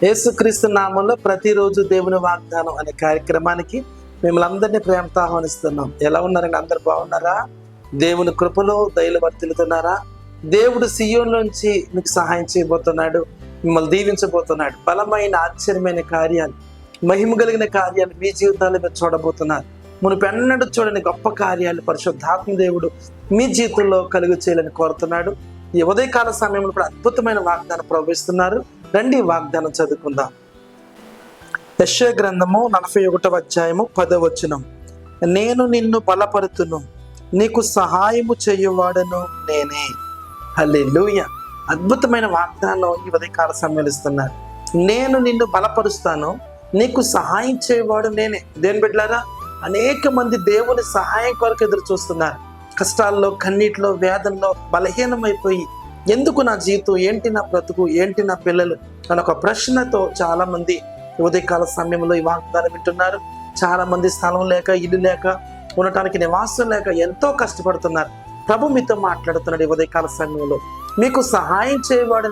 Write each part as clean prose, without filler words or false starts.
యేసుక్రీస్తు నామంలో ప్రతిరోజు దేవుని వాగ్దానం అనే కార్యక్రమానికి మిమ్మల్ని అందరినీ ప్రేమతో ఆహ్వానిస్తున్నాం. ఎలా ఉన్నారండి? అందరు బాగున్నారా? దేవుని కృపలో దయలు వర్తిల్లుతున్నారా? దేవుడు సియోనులోంచి మీకు సహాయం చేయబోతున్నాడు, మిమ్మల్ని దీవించబోతున్నాడు. బలమైన ఆశ్చర్యమైన కార్యాలు, మహిమ కలిగిన కార్యాలు మీ జీవితాల్లో మీరు చూడబోతున్నారు. మునుపెన్నడూ చూడని గొప్ప కార్యాలు పరిశుద్ధాత్మ దేవుడు మీ జీవితంలో కలుగు చేయాలని కోరుతున్నాడు. ఈ ఉదయకాల సమయంలో కూడా అద్భుతమైన వాగ్దానం ప్రవహిస్తున్నారు. రండి వాగ్దానం చదువుకుందాం. యెషయా గ్రంథము 41వ అధ్యాయము 10వ వచనం. నేను నిన్ను బలపరుతును, నీకు సహాయము చేయువాడను నేనే. హల్లెలూయా. అద్భుతమైన వాగ్దానం ఈ ఉదయకాల సమయంలో ఇస్తున్నారు. నేను నిన్ను బలపరుస్తాను, నీకు సహాయం చేయవాడు నేనే. దేని బిడ్డలారా, అనేక మంది దేవుని సహాయం కొరకు ఎదురు చూస్తున్నారు. కష్టాల్లో, కన్నీటిలో, వేదనలో బలహీనమైపోయి ఎందుకు నా జీవితం, ఏంటి నా బ్రతుకు, ఏంటి నా పిల్లలు అని ఒక ప్రశ్నతో చాలా మంది ఉదయకాల సమయంలో ఈ వాగ్దానం వింటున్నారు. చాలా మంది స్థలం లేక, ఇల్లు లేక, ఉండటానికి నివాసం లేక ఎంతో కష్టపడుతున్నారు. ప్రభు మీతో మాట్లాడుతున్నాడు ఈ ఉదయకాల సమయంలో. మీకు సహాయం చేయవాడు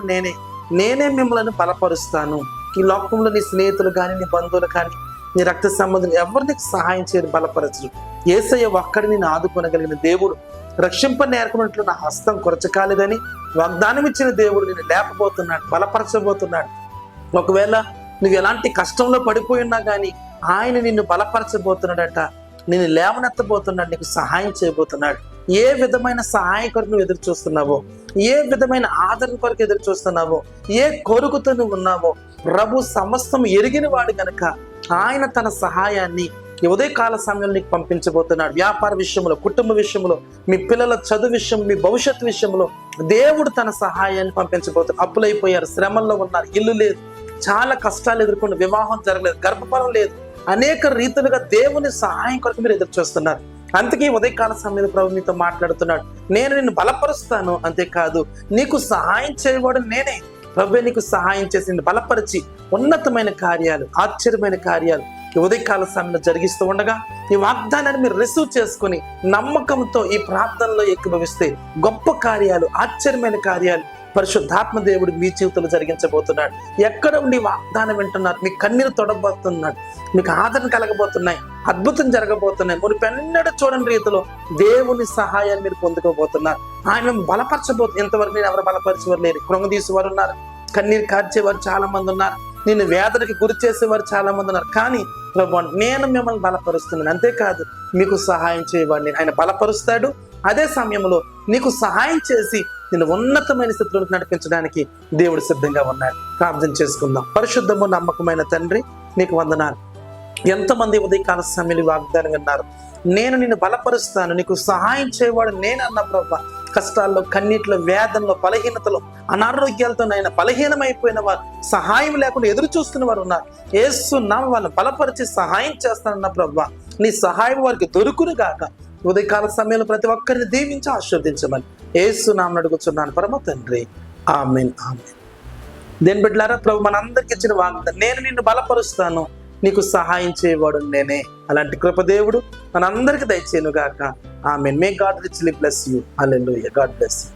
నేనే మిమ్మల్ని బలపరుస్తాను. ఈ లోకంలో నీ స్నేహితులు కానీ, నీ బంధువులు కానీ, నీ రక్త సంబంధులు ఎవరు నీకు సహాయం చేయరు, బలపరచరు. యేసయ్య ఒక్కడిని నేను ఆదుకోనగలిగిన దేవుడు. రక్షింప నేర్పినట్లు నా హస్తం కొరచకాలేదని వాగ్దానం ఇచ్చిన దేవుడు నిన్ను లేపబోతున్నాడు, బలపరచబోతున్నాడు. ఒకవేళ నువ్వు ఎలాంటి కష్టంలో పడిపోయి ఉన్నా కానీ ఆయన నిన్ను బలపరచబోతున్నాడట, నిన్ను లేవనెత్తబోతున్నాడు, నీకు సహాయం చేయబోతున్నాడు. ఏ విధమైన సహాయం కొరకు నువ్వు ఎదురు చూస్తున్నావో, ఏ విధమైన ఆదరణ కొరకు ఎదురు చూస్తున్నావో, ఏ కోరికతో నువ్వు ఉన్నావో ప్రభు సమస్తం ఎరిగిన వాడు గనక ఆయన తన సహాయాన్ని ఈ ఉదయకాల సమయంలో నీకు పంపించబోతున్నాడు. వ్యాపార విషయంలో, కుటుంబ విషయంలో, మీ పిల్లల చదువు విషయంలో, మీ భవిష్యత్తు విషయంలో దేవుడు తన సహాయాన్ని పంపించబోతున్నాడు. అప్పులైపోయారు, శ్రమల్లో ఉన్నారు, ఇల్లు లేదు, చాలా కష్టాలు ఎదుర్కొంటూ, వివాహం జరగలేదు, గర్భఫలం లేదు, అనేక రీతులుగా దేవుని సహాయం కొరకు మీరు ఎదురు చూస్తున్నారు. అందుకే ఉదయకాల సమయంలో ప్రభు మీతో మాట్లాడుతున్నాడు. నేను నిన్ను బలపరుస్తాను, అంతేకాదు నీకు సహాయం చేయవాడు నేనే. ప్రభు నీకు సహాయం చేసి నిన్ను బలపరిచి ఉన్నతమైన కార్యాలు, ఆశ్చర్యమైన కార్యాలు ఈ ఉదయకాల సమయంలో జరిగిస్తూ ఉండగా ఈ వాగ్దానాన్ని మీరు రిసీవ్ చేసుకుని నమ్మకంతో ఈ ప్రార్థనలో ఏకీభవిస్తే గొప్ప కార్యాలు, ఆశ్చర్యమైన కార్యాలు పరిశుద్ధాత్మ దేవుడు మీ జీవితంలో జరిగించబోతున్నాడు. ఎక్కడ ఉండి వాగ్దానం వింటున్నారు, మీ కన్నీరు తొడబోతున్నాడు, మీకు ఆదరణ కలగబోతున్నాయి, అద్భుతం జరగబోతున్నాయి. మునుపెన్నడూ చూడని రీతిలో దేవుని సహాయాన్ని మీరు పొందుకోబోతున్నారు. ఆయన బలపరచబోతుంది. ఇంతవరకు నేను ఎవరు బలపరిచేవారు లేరు. కృంగదీసేవారు ఉన్నారు, కన్నీరు కార్చేవారు చాలా మంది ఉన్నారు, నిన్ను వేదనకి గురి చేసేవారు చాలా మంది ఉన్నారు. కానీ ప్రభు నేను మిమ్మల్ని బలపరుస్తున్నాను, అంతేకాదు మీకు సహాయం చేయవాడిని. ఆయన బలపరుస్తాడు. అదే సమయంలో నీకు సహాయం చేసి నిన్ను ఉన్నతమైన స్థితిలోకి నడిపించడానికి దేవుడు సిద్ధంగా ఉన్నాడు. ప్రార్థన చేసుకుందాం. పరిశుద్ధము నమ్మకమైన తండ్రి, నీకు వందనాలు. ఎంతమంది ఉదయకాల సమయంలో వాగ్దానం విన్నారు. నేను నిన్ను బలపరుస్తాను, నీకు సహాయం చేయవాడు నేను అన్న ప్రభు. కష్టాల్లో, కన్నీటిలో, వేదనలో, బలహీనతలో, అనారోగ్యాలతో నాయన బలహీనమైపోయిన వారు, సహాయం లేకుండా ఎదురు చూస్తున్న వారు ఉన్నారు. యేసు నామమున వాళ్ళని బలపరిచి సహాయం చేస్తానన్న ప్రభు. నీ సహాయం వారికి దొరుకును గాక. ఉదయకాల సమయంలో ప్రతి ఒక్కరిని దీవించి ఆశీర్వదించమని యేసు నామమున అడుగుచున్నాను పరమ తండ్రి. ఆమేన్, ఆమేన్. దేని బిడ్డలారా, ప్రభు మనందరికి ఇచ్చిన వాగ్దానం, నేను నిన్ను బలపరుస్తాను, నీకు సహాయం చేయవాడు నేనే. అలాంటి కృపదేవుడు మనందరికి దయచేయను గాక. Amen. May God richly bless you. Hallelujah. God bless you.